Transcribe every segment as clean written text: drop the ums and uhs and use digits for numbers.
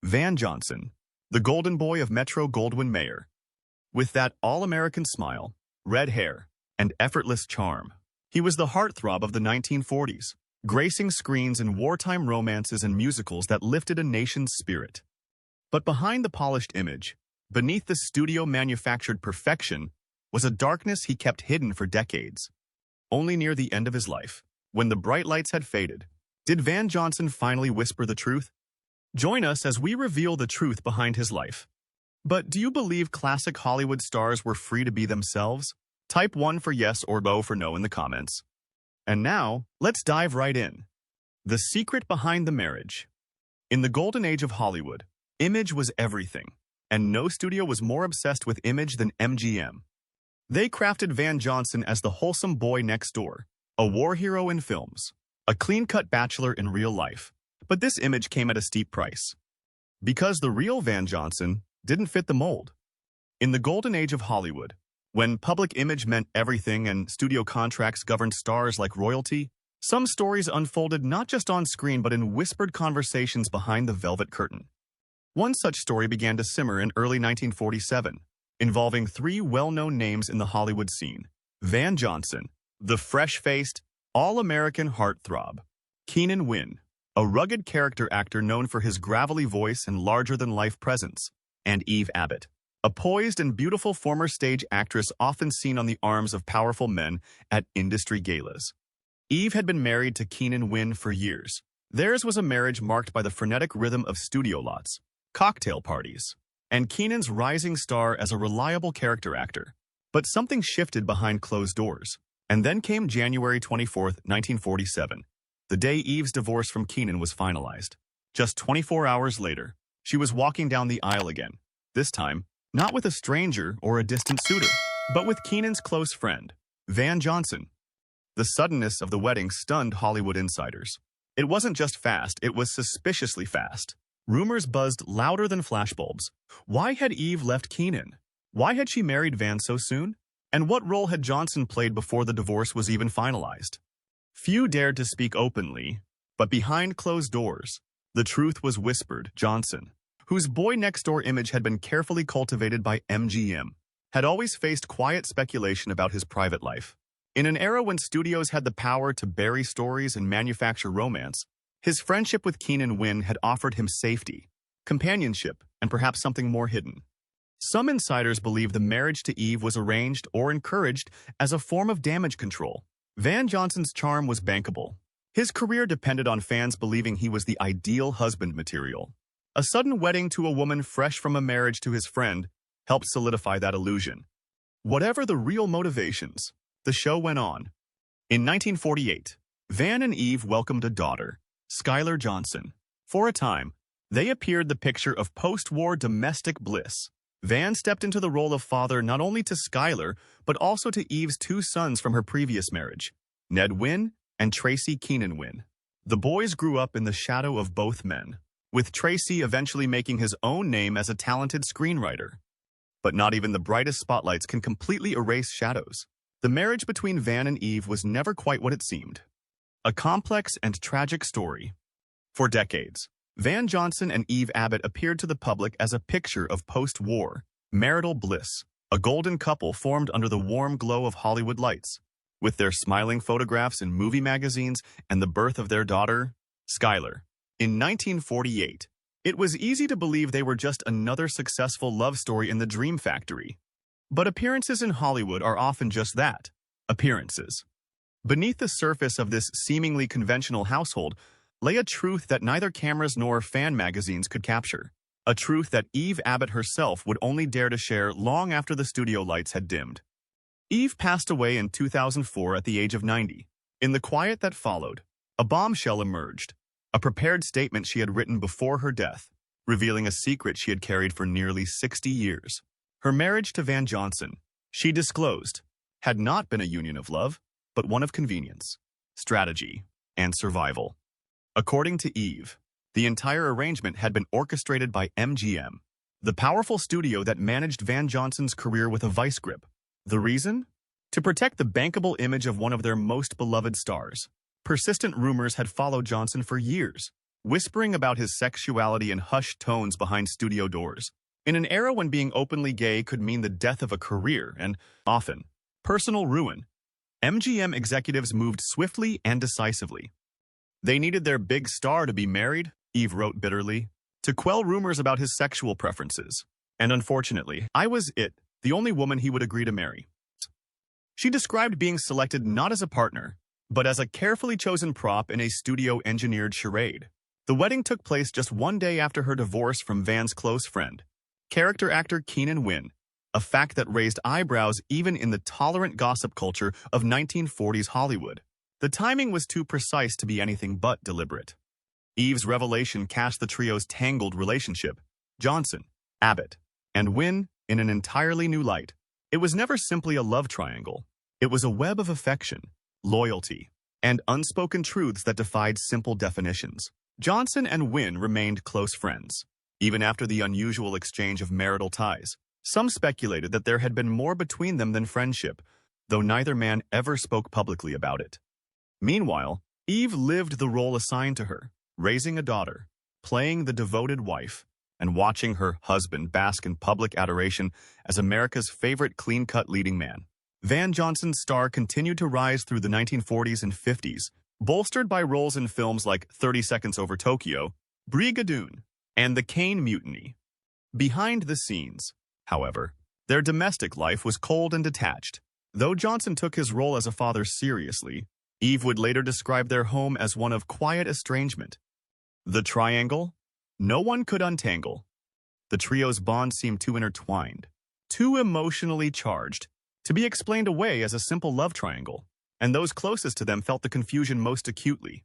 Van Johnson, the golden boy of Metro-Goldwyn-Mayer. With that all-American smile, red hair, and effortless charm, he was the heartthrob of the 1940s, gracing screens in wartime romances and musicals that lifted a nation's spirit. But behind the polished image, beneath the studio-manufactured perfection, was a darkness he kept hidden for decades. Only near the end of his life, when the bright lights had faded, did Van Johnson finally whisper the truth? Join us as we reveal the truth behind his life. But do you believe classic Hollywood stars were free to be themselves? Type 1 for yes or no for no in the comments. And now, let's dive right in. The secret behind the marriage. In the golden age of Hollywood, image was everything, and no studio was more obsessed with image than MGM. They crafted Van Johnson as the wholesome boy next door, a war hero in films, a clean-cut bachelor in real life. But this image came at a steep price. Because the real Van Johnson didn't fit the mold. In the golden age of Hollywood, when public image meant everything and studio contracts governed stars like royalty, some stories unfolded not just on screen but in whispered conversations behind the velvet curtain. One such story began to simmer in early 1947, involving three well-known names in the Hollywood scene: Van Johnson, the fresh-faced, all-American heartthrob; Keenan Wynn, a rugged character actor known for his gravelly voice and larger-than-life presence; and Eve Abbott, a poised and beautiful former stage actress often seen on the arms of powerful men at industry galas. Eve had been married to Keenan Wynn for years. Theirs was a marriage marked by the frenetic rhythm of studio lots, cocktail parties, and Keenan's rising star as a reliable character actor. But something shifted behind closed doors. And then came January 24th, 1947, the day Eve's divorce from Keenan was finalized. Just 24 hours later, she was walking down the aisle again, this time not with a stranger or a distant suitor, but with Keenan's close friend, Van Johnson. The suddenness of the wedding stunned Hollywood insiders. It wasn't just fast, it was suspiciously fast. Rumors buzzed louder than flashbulbs. Why had Eve left Keenan? Why had she married Van so soon? And what role had Johnson played before the divorce was even finalized? Few dared to speak openly, but behind closed doors, the truth was whispered. Johnson, whose boy-next-door image had been carefully cultivated by MGM, had always faced quiet speculation about his private life. In an era when studios had the power to bury stories and manufacture romance, his friendship with Keenan Wynn had offered him safety, companionship, and perhaps something more hidden. Some insiders believe the marriage to Eve was arranged or encouraged as a form of damage control. Van Johnson's charm was bankable. His career depended on fans believing he was the ideal husband material. A sudden wedding to a woman fresh from a marriage to his friend helped solidify that illusion. Whatever the real motivations, the show went on. In 1948, Van and Eve welcomed a daughter, Skylar Johnson. For a time, they appeared the picture of post-war domestic bliss. Van stepped into the role of father not only to Skylar, but also to Eve's two sons from her previous marriage, Ned Wynn and Tracy Keenan Wynn. The boys grew up in the shadow of both men, with Tracy eventually making his own name as a talented screenwriter. But not even the brightest spotlights can completely erase shadows. The marriage between Van and Eve was never quite what it seemed. A complex and tragic story. For decades, Van Johnson and Eve Abbott appeared to the public as a picture of post-war, marital bliss, a golden couple formed under the warm glow of Hollywood lights. With their smiling photographs in movie magazines and the birth of their daughter, Skylar. In 1948, it was easy to believe they were just another successful love story in the dream factory. But appearances in Hollywood are often just that, appearances. Beneath the surface of this seemingly conventional household lay a truth that neither cameras nor fan magazines could capture. A truth that Eve Abbott herself would only dare to share long after the studio lights had dimmed. Eve passed away in 2004 at the age of 90. In the quiet that followed, a bombshell emerged, a prepared statement she had written before her death, revealing a secret she had carried for nearly 60 years. Her marriage to Van Johnson, she disclosed, had not been a union of love, but one of convenience, strategy, and survival. According to Eve, the entire arrangement had been orchestrated by MGM, the powerful studio that managed Van Johnson's career with a vice grip. The reason? To protect the bankable image of one of their most beloved stars. Persistent rumors had followed Johnson for years. whispering about his sexuality in hushed tones behind studio doors. In an era when being openly gay could mean the death of a career and, often, personal ruin, MGM executives moved swiftly and decisively. They needed their big star to be married, Eve wrote bitterly, to quell rumors about his sexual preferences. And unfortunately, I was the only woman he would agree to marry. She described being selected not as a partner, but as a carefully chosen prop in a studio-engineered charade. The wedding took place just one day after her divorce from Van's close friend, character actor Keenan Wynn, a fact that raised eyebrows even in the tolerant gossip culture of 1940s Hollywood. The timing was too precise to be anything but deliberate. Eve's revelation cast the trio's tangled relationship, Johnson, Abbott, and Wynn, in an entirely new light. It was never simply a love triangle. It was a web of affection, loyalty, and unspoken truths that defied simple definitions. Johnson and Wynn remained close friends, even after the unusual exchange of marital ties. Some speculated that there had been more between them than friendship, though neither man ever spoke publicly about it. Meanwhile, Eve lived the role assigned to her, raising a daughter, playing the devoted wife, and watching her husband bask in public adoration as America's favorite clean-cut leading man. Van Johnson's star continued to rise through the 1940s and 50s, bolstered by roles in films like 30 Seconds Over Tokyo, Brigadoon, and The Caine Mutiny. Behind the scenes, however, their domestic life was cold and detached. Though Johnson took his role as a father seriously, Eve would later describe their home as one of quiet estrangement. The triangle? No one could untangle. The trio's bond seemed too intertwined, too emotionally charged, to be explained away as a simple love triangle, and those closest to them felt the confusion most acutely.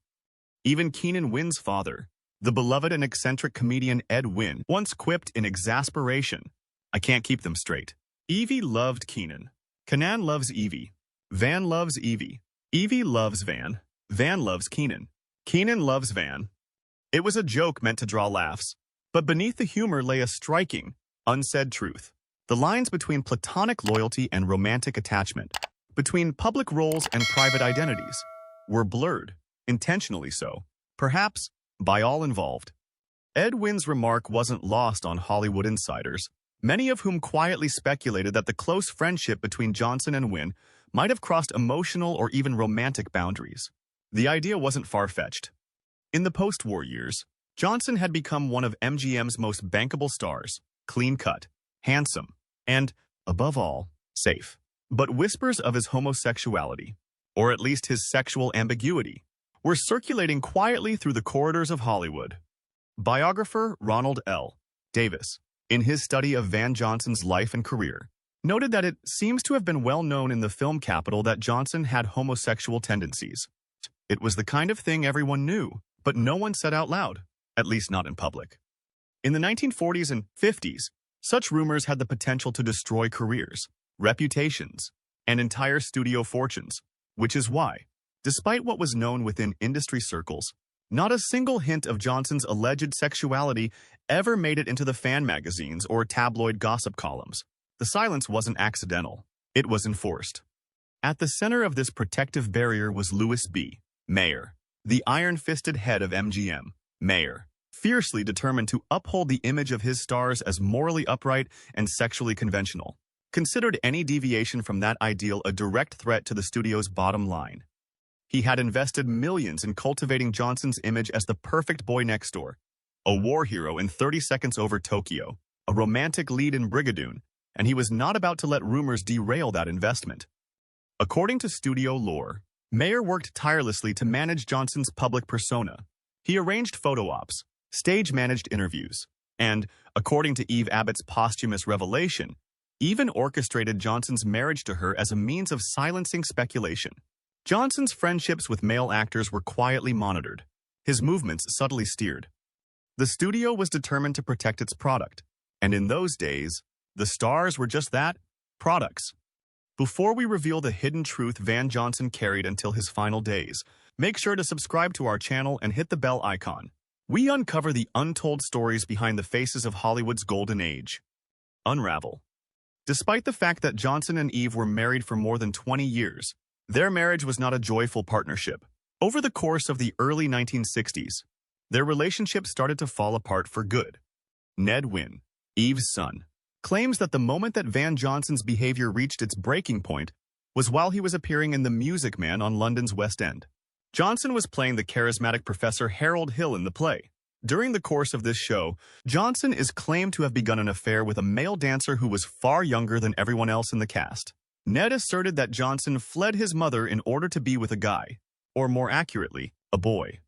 Even Keenan Wynn's father, the beloved and eccentric comedian Ed Wynn, once quipped in exasperation, "I can't keep them straight." Evie loved Keenan. Keenan loves Evie. Van loves Evie. Evie loves Van. Van loves Keenan. Keenan loves Van. It was a joke meant to draw laughs, but beneath the humor lay a striking, unsaid truth. The lines between platonic loyalty and romantic attachment, between public roles and private identities, were blurred, intentionally so, perhaps by all involved. Ed Wynn's remark wasn't lost on Hollywood insiders, many of whom quietly speculated that the close friendship between Johnson and Wynn might have crossed emotional or even romantic boundaries. The idea wasn't far-fetched. In the post-war years, Johnson had become one of MGM's most bankable stars, clean-cut, handsome, and, above all, safe. But whispers of his homosexuality, or at least his sexual ambiguity, were circulating quietly through the corridors of Hollywood. Biographer Ronald L. Davis, in his study of Van Johnson's life and career, noted that it seems to have been well known in the film capital that Johnson had homosexual tendencies. It was the kind of thing everyone knew, but no one said out loud, at least not in public. In the 1940s and 50s, such rumors had the potential to destroy careers, reputations, and entire studio fortunes, which is why, despite what was known within industry circles, not a single hint of Johnson's alleged sexuality ever made it into the fan magazines or tabloid gossip columns. The silence wasn't accidental. It was enforced. At the center of this protective barrier was Louis B. Mayer, the iron-fisted head of MGM. Mayer, fiercely determined to uphold the image of his stars as morally upright and sexually conventional, considered any deviation from that ideal a direct threat to the studio's bottom line. He had invested millions in cultivating Johnson's image as the perfect boy next door, a war hero in 30 Seconds Over Tokyo, a romantic lead in Brigadoon, and he was not about to let rumors derail that investment. According to studio lore, Mayer worked tirelessly to manage Johnson's public persona. He arranged photo ops, stage-managed interviews, and, according to Eve Abbott's posthumous revelation, even orchestrated Johnson's marriage to her as a means of silencing speculation. Johnson's friendships with male actors were quietly monitored, his movements subtly steered. The studio was determined to protect its product, and in those days, the stars were just that, products. Before we reveal the hidden truth Van Johnson carried until his final days, make sure to subscribe to our channel and hit the bell icon. We uncover the untold stories behind the faces of Hollywood's golden age. Unravel. Despite the fact that Johnson and Eve were married for more than 20 years, their marriage was not a joyful partnership. Over the course of the early 1960s, their relationship started to fall apart for good. Ned Wynn, Eve's son, claims that the moment that Van Johnson's behavior reached its breaking point was while he was appearing in The Music Man on London's West End. Johnson was playing the charismatic Professor Harold Hill in the play. During the course of this show, Johnson is claimed to have begun an affair with a male dancer who was far younger than everyone else in the cast. Ned asserted that Johnson fled his mother in order to be with a guy, or more accurately, a boy.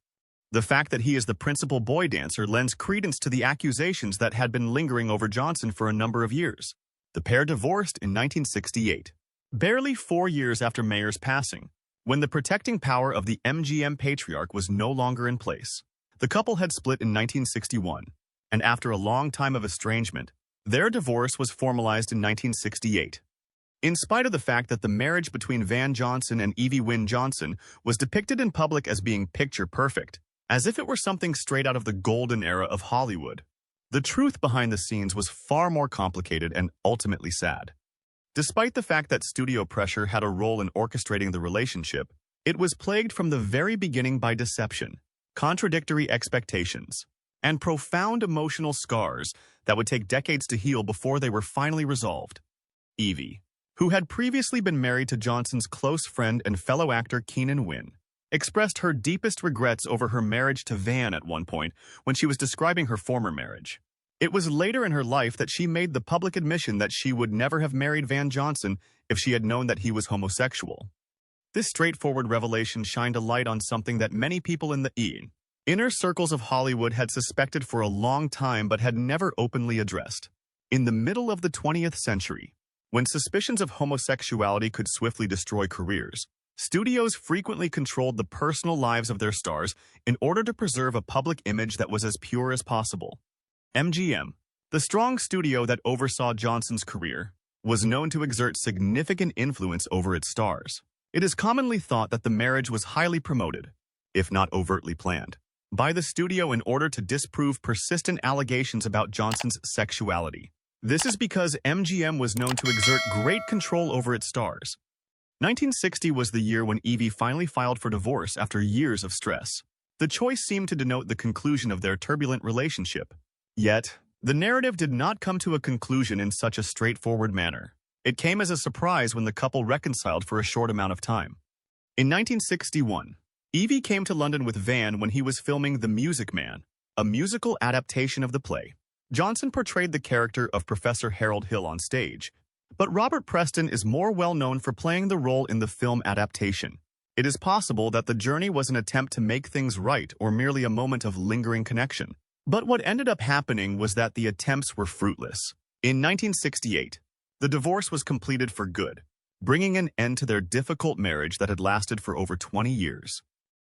The fact that he is the principal boy dancer lends credence to the accusations that had been lingering over Johnson for a number of years. The pair divorced in 1968, barely 4 years after Mayer's passing, when the protecting power of the MGM patriarch was no longer in place. The couple had split in 1961, and after a long time of estrangement, their divorce was formalized in 1968. In spite of the fact that the marriage between Van Johnson and Evie Wynne Johnson was depicted in public as being picture-perfect, as if it were something straight out of the golden era of Hollywood, the truth behind the scenes was far more complicated and ultimately sad. Despite the fact that studio pressure had a role in orchestrating the relationship, it was plagued from the very beginning by deception, contradictory expectations, and profound emotional scars that would take decades to heal before they were finally resolved. Evie, who had previously been married to Johnson's close friend and fellow actor Keenan Wynn, expressed her deepest regrets over her marriage to Van at one point when she was describing her former marriage. It was later in her life that she made the public admission that she would never have married Van Johnson if she had known that he was homosexual. This straightforward revelation shined a light on something that many people in the inner circles of Hollywood had suspected for a long time but had never openly addressed. In the middle of the 20th century, when suspicions of homosexuality could swiftly destroy careers, studios frequently controlled the personal lives of their stars in order to preserve a public image that was as pure as possible. MGM, the strong studio that oversaw Johnson's career, was known to exert significant influence over its stars. It is commonly thought that the marriage was highly promoted, if not overtly planned, by the studio in order to disprove persistent allegations about Johnson's sexuality. This is because MGM was known to exert great control over its stars. 1960 was the year when Evie finally filed for divorce after years of stress. The choice seemed to denote the conclusion of their turbulent relationship. Yet, the narrative did not come to a conclusion in such a straightforward manner. It came as a surprise when the couple reconciled for a short amount of time. In 1961, Evie came to London with Van when he was filming The Music Man, a musical adaptation of the play. Johnson portrayed the character of Professor Harold Hill on stage, but Robert Preston is more well known for playing the role in the film adaptation. It is possible that the journey was an attempt to make things right or merely a moment of lingering connection. But what ended up happening was that the attempts were fruitless. In 1968, the divorce was completed for good, bringing an end to their difficult marriage that had lasted for over 20 years.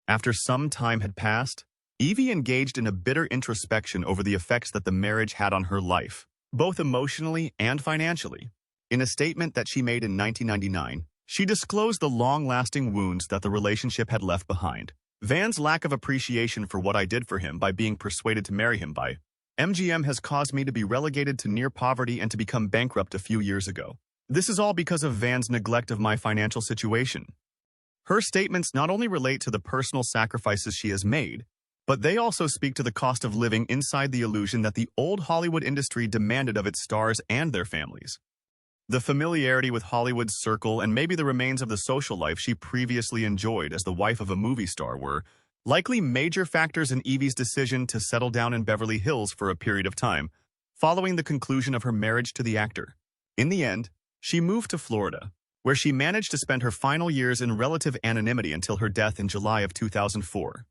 After some time had passed, Evie engaged in a bitter introspection over the effects that the marriage had on her life, both emotionally and financially. In a statement that she made in 1999, she disclosed the long-lasting wounds that the relationship had left behind. Van's lack of appreciation for what I did for him by being persuaded to marry him by MGM has caused me to be relegated to near poverty and to become bankrupt a few years ago. This is all because of Van's neglect of my financial situation. Her statements not only relate to the personal sacrifices she has made, but they also speak to the cost of living inside the illusion that the old Hollywood industry demanded of its stars and their families. The familiarity with Hollywood's circle and maybe the remains of the social life she previously enjoyed as the wife of a movie star were likely major factors in Evie's decision to settle down in Beverly Hills for a period of time, following the conclusion of her marriage to the actor. In the end, she moved to Florida, where she managed to spend her final years in relative anonymity until her death in July of 2004.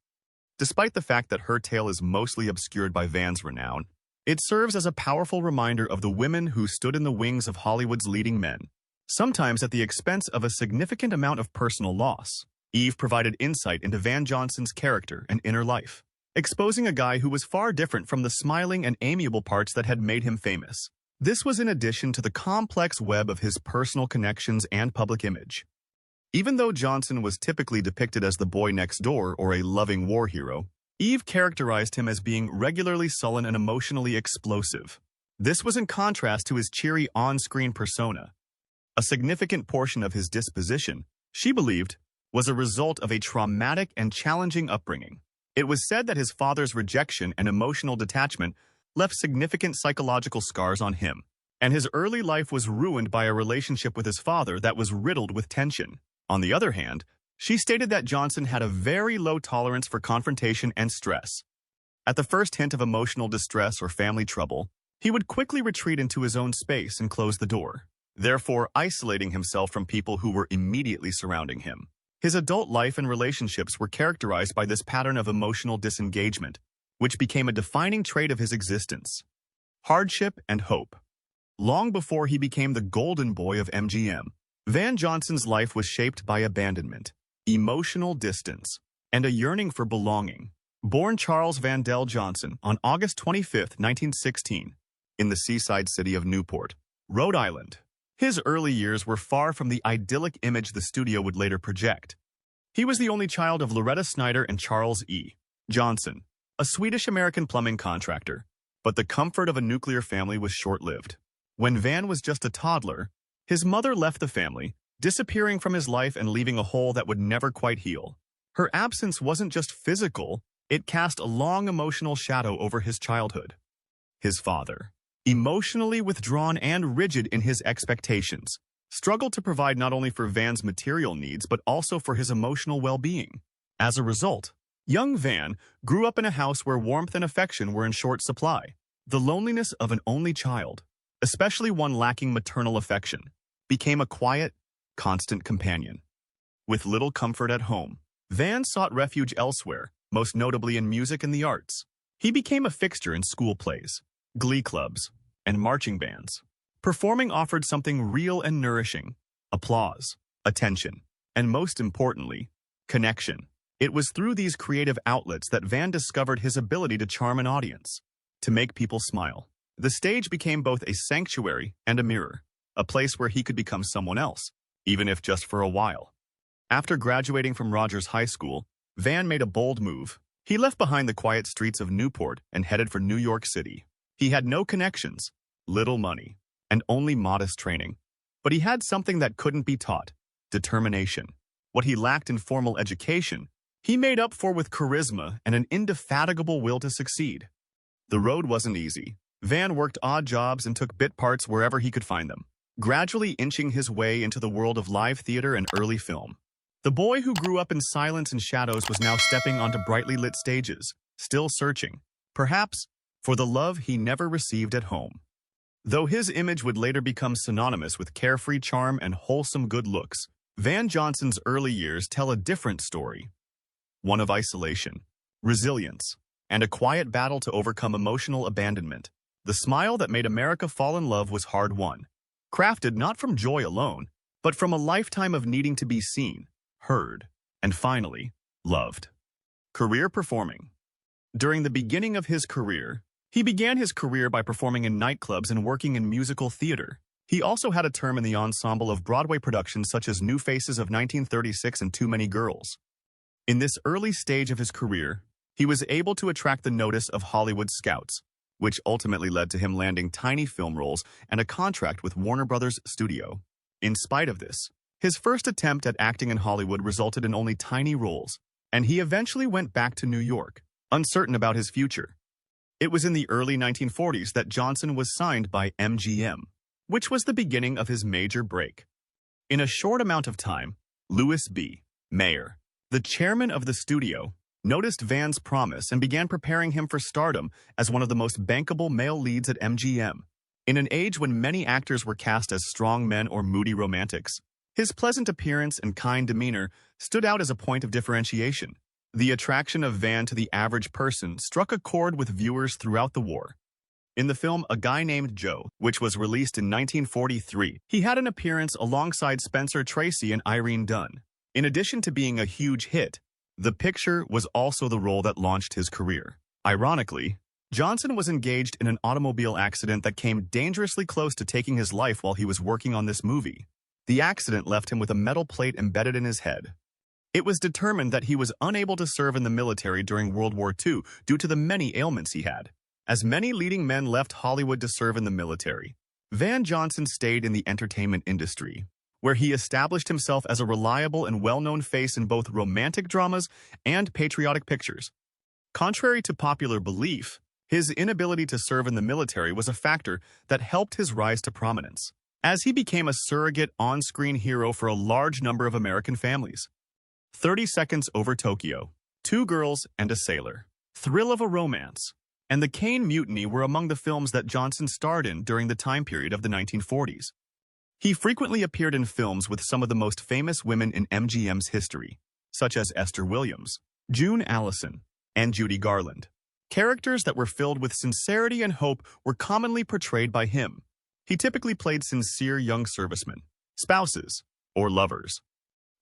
Despite the fact that her tale is mostly obscured by Van's renown, it serves as a powerful reminder of the women who stood in the wings of Hollywood's leading men, sometimes at the expense of a significant amount of personal loss. Eve provided insight into Van Johnson's character and inner life, exposing a guy who was far different from the smiling and amiable parts that had made him famous. This was in addition to the complex web of his personal connections and public image. Even though Johnson was typically depicted as the boy next door or a loving war hero, Eve characterized him as being regularly sullen and emotionally explosive. This was in contrast to his cheery on-screen persona. A significant portion of his disposition, she believed, was a result of a traumatic and challenging upbringing. It was said that his father's rejection and emotional detachment left significant psychological scars on him, and his early life was ruined by a relationship with his father that was riddled with tension. On the other hand, she stated that Johnson had a very low tolerance for confrontation and stress. At the first hint of emotional distress or family trouble, he would quickly retreat into his own space and close the door, therefore isolating himself from people who were immediately surrounding him. His adult life and relationships were characterized by this pattern of emotional disengagement, which became a defining trait of his existence. Hardship and hope. Long before he became the golden boy of MGM, Van Johnson's life was shaped by abandonment, emotional distance, and a yearning for belonging. Born Charles Vandell Johnson on August 25, 1916, in the seaside city of Newport, Rhode Island, his early years were far from the idyllic image the studio would later project. He was the only child of Loretta Snyder and Charles E. Johnson, a Swedish-American plumbing contractor, but the comfort of a nuclear family was short-lived. When Van was just a toddler, his mother left the family, disappearing from his life and leaving a hole that would never quite heal. Her absence wasn't just physical, it cast a long emotional shadow over his childhood. His father, emotionally withdrawn and rigid in his expectations, struggled to provide not only for Van's material needs but also for his emotional well-being. As a result, young Van grew up in a house where warmth and affection were in short supply. The loneliness of an only child, especially one lacking maternal affection, became a quiet, constant companion. With little comfort at home, Van sought refuge elsewhere, most notably in music and the arts. He became a fixture in school plays, glee clubs, and marching bands. Performing offered something real and nourishing: applause, attention, and most importantly, connection. It was through these creative outlets that Van discovered his ability to charm an audience, to make people smile. The stage became both a sanctuary and a mirror, a place where he could become someone else, even if just for a while. After graduating from Rogers High School, Van made a bold move. He left behind the quiet streets of Newport and headed for New York City. He had no connections, little money, and only modest training. But he had something that couldn't be taught: determination. What he lacked in formal education, he made up for with charisma and an indefatigable will to succeed. The road wasn't easy. Van worked odd jobs and took bit parts wherever he could find them, gradually inching his way into the world of live theater and early film. The boy who grew up in silence and shadows was now stepping onto brightly lit stages, still searching, perhaps, for the love he never received at home. Though his image would later become synonymous with carefree charm and wholesome good looks, Van Johnson's early years tell a different story. One of isolation, resilience, and a quiet battle to overcome emotional abandonment. The smile that made America fall in love was hard-won, crafted not from joy alone, but from a lifetime of needing to be seen, heard, and finally, loved. Career performing. During the beginning of his career, he began his career by performing in nightclubs and working in musical theater. He also had a term in the ensemble of Broadway productions such as New Faces of 1936 and Too Many Girls. In this early stage of his career, he was able to attract the notice of Hollywood scouts, which ultimately led to him landing tiny film roles and a contract with Warner Brothers Studio. In spite of this, his first attempt at acting in Hollywood resulted in only tiny roles, and he eventually went back to New York, uncertain about his future. It was in the early 1940s that Johnson was signed by MGM, which was the beginning of his major break. In a short amount of time, Louis B. Mayer, the chairman of the studio, noticed Van's promise and began preparing him for stardom as one of the most bankable male leads at MGM. In an age when many actors were cast as strong men or moody romantics, his pleasant appearance and kind demeanor stood out as a point of differentiation. The attraction of Van to the average person struck a chord with viewers throughout the war. In the film A Guy Named Joe, which was released in 1943, he had an appearance alongside Spencer Tracy and Irene Dunne. In addition to being a huge hit, the picture was also the role that launched his career. Ironically, Johnson was engaged in an automobile accident that came dangerously close to taking his life while he was working on this movie. The accident left him with a metal plate embedded in his head. It was determined that he was unable to serve in the military during World War II due to the many ailments he had. As many leading men left Hollywood to serve in the military, Van Johnson stayed in the entertainment industry, where he established himself as a reliable and well-known face in both romantic dramas and patriotic pictures. Contrary to popular belief, his inability to serve in the military was a factor that helped his rise to prominence, as he became a surrogate on-screen hero for a large number of American families. 30 Seconds Over Tokyo, Two Girls and a Sailor, Thrill of a Romance, and The Caine Mutiny were among the films that Johnson starred in during the time period of the 1940s. He frequently appeared in films with some of the most famous women in MGM's history, such as Esther Williams, June Allison, and Judy Garland. Characters that were filled with sincerity and hope were commonly portrayed by him. He typically played sincere young servicemen, spouses, or lovers.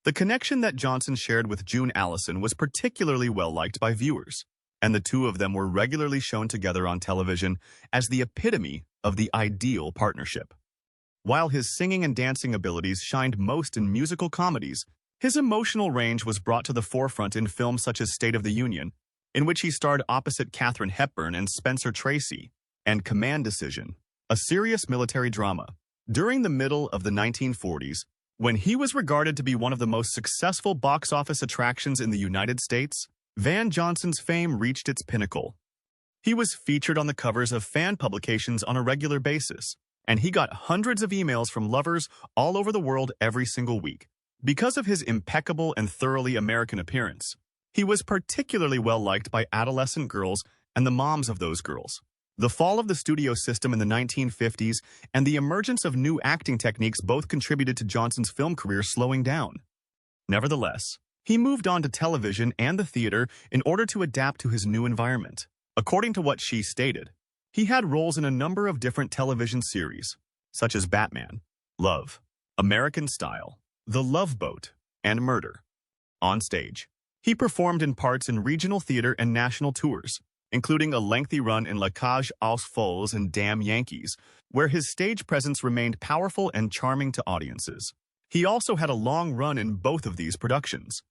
The connection that Johnson shared with June Allison was particularly well-liked by viewers, and the two of them were regularly shown together on television as the epitome of the ideal partnership. While his singing and dancing abilities shined most in musical comedies, his emotional range was brought to the forefront in films such as State of the Union, in which he starred opposite Katharine Hepburn and Spencer Tracy, and Command Decision, a serious military drama. During the middle of the 1940s, when he was regarded to be one of the most successful box office attractions in the United States, Van Johnson's fame reached its pinnacle. He was featured on the covers of fan publications on a regular basis, and he got hundreds of emails from lovers all over the world every single week. Because of his impeccable and thoroughly American appearance, he was particularly well-liked by adolescent girls and the moms of those girls. The fall of the studio system in the 1950s and the emergence of new acting techniques both contributed to Johnson's film career slowing down. Nevertheless, he moved on to television and the theater in order to adapt to his new environment. According to what she stated, he had roles in a number of different television series, such as Batman, Love, American Style, The Love Boat, and Murder. On stage, he performed in parts in regional theater and national tours, including a lengthy run in La Cage aux Folles and Damn Yankees, where his stage presence remained powerful and charming to audiences. He also had a long run in both of these productions.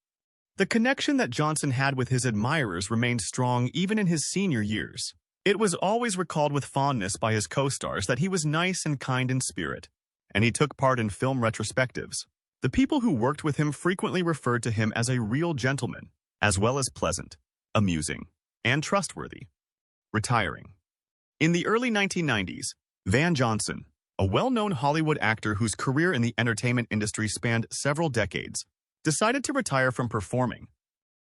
The connection that Johnson had with his admirers remained strong even in his senior years. It was always recalled with fondness by his co-stars that he was nice and kind in spirit, and he took part in film retrospectives. The people who worked with him frequently referred to him as a real gentleman, as well as pleasant, amusing, and trustworthy. Retiring. In the early 1990s, Van Johnson, a well-known Hollywood actor whose career in the entertainment industry spanned several decades, decided to retire from performing.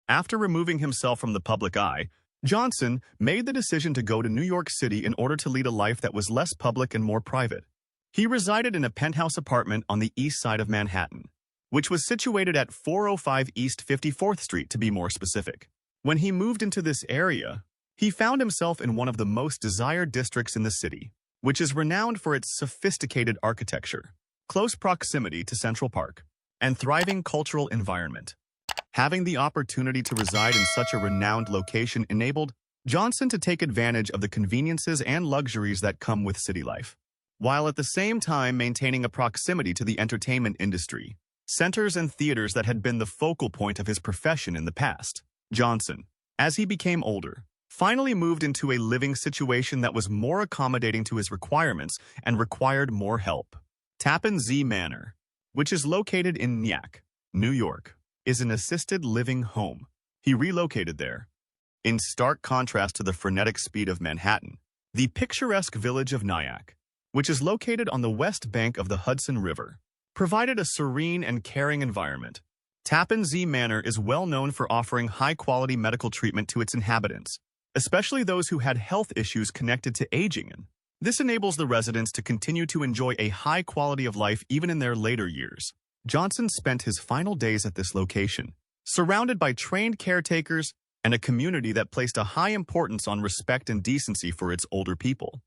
After removing himself from the public eye, Johnson made the decision to go to New York City in order to lead a life that was less public and more private. He resided in a penthouse apartment on the east side of Manhattan, which was situated at 405 East 54th Street to be more specific. When he moved into this area, he found himself in one of the most desired districts in the city, which is renowned for its sophisticated architecture, close proximity to Central Park, and thriving cultural environment. Having the opportunity to reside in such a renowned location enabled Johnson to take advantage of the conveniences and luxuries that come with city life, while at the same time maintaining a proximity to the entertainment industry, centers and theaters that had been the focal point of his profession in the past. Johnson, as he became older, finally moved into a living situation that was more accommodating to his requirements and required more help. Tappan Zee Manor, which is located in Nyack, New York, is an assisted living home. He relocated there. In stark contrast to the frenetic speed of Manhattan, the picturesque village of Nyack, which is located on the west bank of the Hudson River, provided a serene and caring environment. Tappan Zee Manor is well known for offering high-quality medical treatment to its inhabitants, especially those who had health issues connected to aging. This enables the residents to continue to enjoy a high quality of life even in their later years. Johnson spent his final days at this location, surrounded by trained caretakers and a community that placed a high importance on respect and decency for its older people.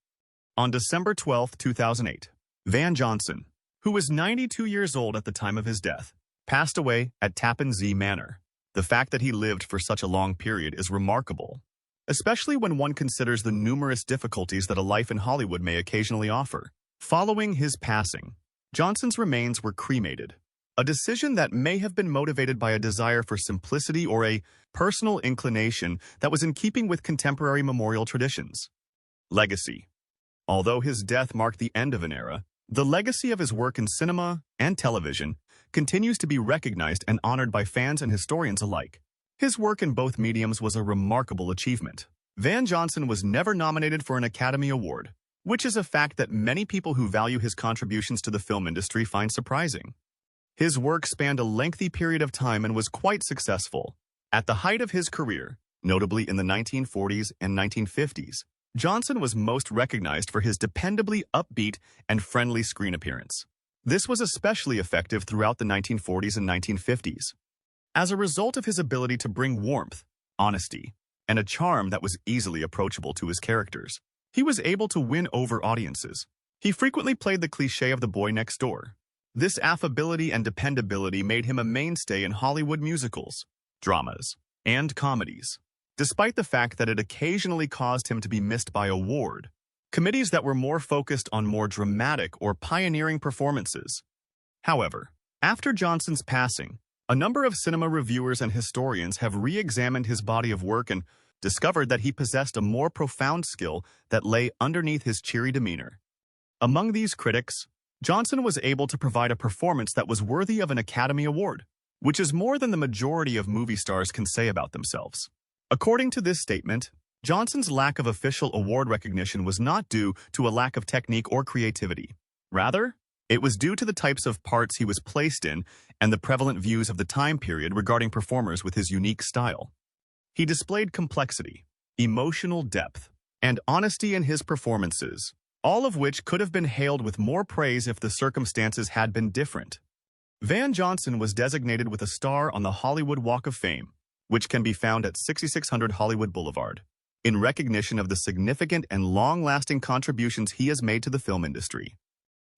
On December 12, 2008, Van Johnson, who was 92 years old at the time of his death, passed away at Tappan Zee Manor. The fact that he lived for such a long period is remarkable, especially when one considers the numerous difficulties that a life in Hollywood may occasionally offer. Following his passing, Johnson's remains were cremated, a decision that may have been motivated by a desire for simplicity or a personal inclination that was in keeping with contemporary memorial traditions. Legacy. Although his death marked the end of an era, the legacy of his work in cinema and television continues to be recognized and honored by fans and historians alike. His work in both mediums was a remarkable achievement. Van Johnson was never nominated for an Academy Award, which is a fact that many people who value his contributions to the film industry find surprising. His work spanned a lengthy period of time and was quite successful. At the height of his career, notably in the 1940s and 1950s, Johnson was most recognized for his dependably upbeat and friendly screen appearance. This was especially effective throughout the 1940s and 1950s. As a result of his ability to bring warmth, honesty, and a charm that was easily approachable to his characters, he was able to win over audiences. He frequently played the cliché of the boy next door. This affability and dependability made him a mainstay in Hollywood musicals, dramas, and comedies, despite the fact that it occasionally caused him to be missed by award committees that were more focused on more dramatic or pioneering performances. However, after Johnson's passing, a number of cinema reviewers and historians have re-examined his body of work and discovered that he possessed a more profound skill that lay underneath his cheery demeanor. Among these critics, Johnson was able to provide a performance that was worthy of an Academy Award, which is more than the majority of movie stars can say about themselves. According to this statement, Johnson's lack of official award recognition was not due to a lack of technique or creativity. Rather, it was due to the types of parts he was placed in and the prevalent views of the time period regarding performers with his unique style. He displayed complexity, emotional depth, and honesty in his performances, all of which could have been hailed with more praise if the circumstances had been different. Van Johnson was designated with a star on the Hollywood Walk of Fame, which can be found at 6600 Hollywood Boulevard, in recognition of the significant and long-lasting contributions he has made to the film industry.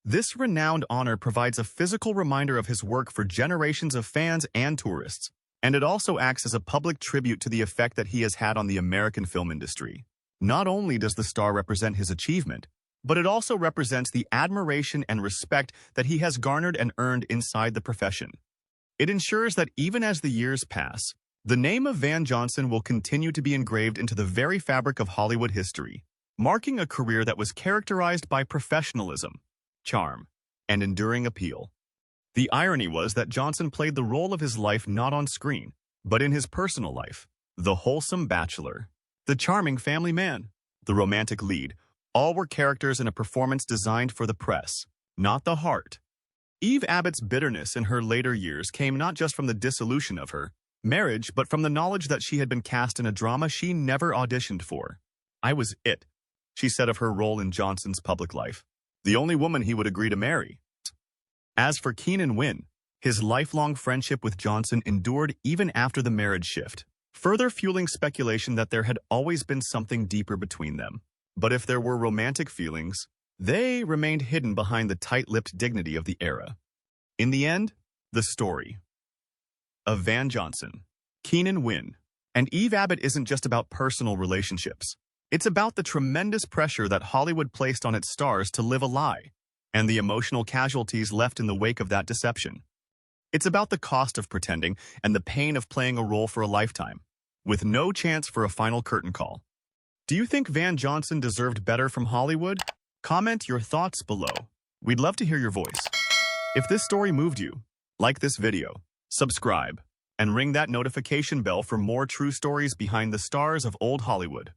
This renowned honor provides a physical reminder of his work for generations of fans and tourists, and it also acts as a public tribute to the effect that he has had on the American film industry. Not only does the star represent his achievement, but it also represents the admiration and respect that he has garnered and earned inside the profession. It ensures that even as the years pass, the name of Van Johnson will continue to be engraved into the very fabric of Hollywood history, marking a career that was characterized by professionalism, charm, and enduring appeal. The irony was that Johnson played the role of his life not on screen, but in his personal life. The wholesome bachelor, the charming family man, the romantic lead, all were characters in a performance designed for the press, not the heart. Eve Abbott's bitterness in her later years came not just from the dissolution of her marriage, but from the knowledge that she had been cast in a drama she never auditioned for. "I was it," she said of her role in Johnson's public life, "the only woman he would agree to marry." As for Keenan Wynn, his lifelong friendship with Johnson endured even after the marriage shift, further fueling speculation that there had always been something deeper between them. But if there were romantic feelings, they remained hidden behind the tight-lipped dignity of the era. In the end, the story of Van Johnson, Keenan Wynn, and Eve Abbott isn't just about personal relationships. It's about the tremendous pressure that Hollywood placed on its stars to live a lie, and the emotional casualties left in the wake of that deception. It's about the cost of pretending and the pain of playing a role for a lifetime, with no chance for a final curtain call. Do you think Van Johnson deserved better from Hollywood? Comment your thoughts below. We'd love to hear your voice. If this story moved you, like this video, subscribe, and ring that notification bell for more true stories behind the stars of old Hollywood.